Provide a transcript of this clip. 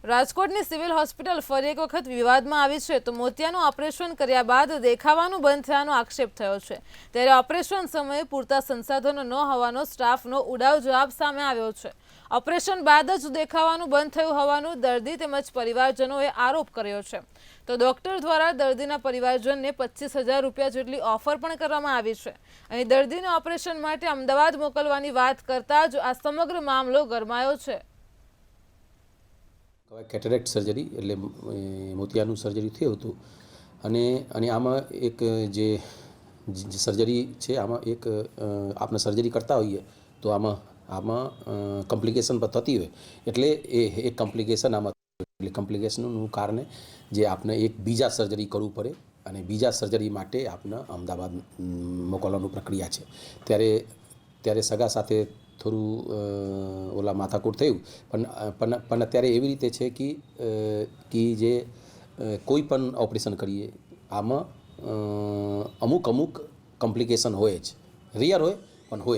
રાજકોટની civil hospital ફરી એક વખત વિવાદમાં આવી છે તો મોતિયાનું ઓપરેશન કર્યા બાદ દેખાવાનું બંધ થયાનો આક્ષેપ થયો છે। ત્યારે ઓપરેશન સમયે પૂરતા સંસાધનો ન હોવાનો સ્ટાફનો ઉડાવ જવાબ સામે આવ્યો છે। ઓપરેશન બાદ જ દેખાવાનું બંધ થયું હોવાનું દર્દી તેમજ પરિવારજનોએ આરોપ કર્યો છે। તો ડોક્ટર દ્વારા દર્દીના પરિવારજનને 25,000 રૂપિયા જેટલી ઓફર પણ કરવામાં આવી છે। અહીં દર્દીને ઓપરેશન માટે અમદાવાદ મોકલવાની વાત કરતા જ આ સમગ્ર મામલો ગરમાયો છે। કેટરેક્ટ સર્જરી એટલે મોતિયાનું સર્જરી થયું હતું અને આમાં એક જે સર્જરી છે આમાં એક આપણે સર્જરી કરતા હોઈએ તો આમાં કોમ્પ્લિકેશન થતી હોય એટલે એ એક કોમ્પ્લિકેશન આમાં એટલે કોમ્પ્લિકેશનનું કારણે જે આપણે એક બીજા સર્જરી કરવું પડે અને બીજા સર્જરી માટે આપણે અમદાવાદ મોકલવાનું પ્રક્રિયા છે। ત્યારે સગા સાથે થોડું ઓલા માથાકૂટ થયું પણ અત્યારે એવી રીતે છે કે જે કોઈ પણ ઓપરેશન કરીએ આમાં અમુક કોમ્પ્લિકેશન હોય જ, રિયર હોય પણ હોય જ।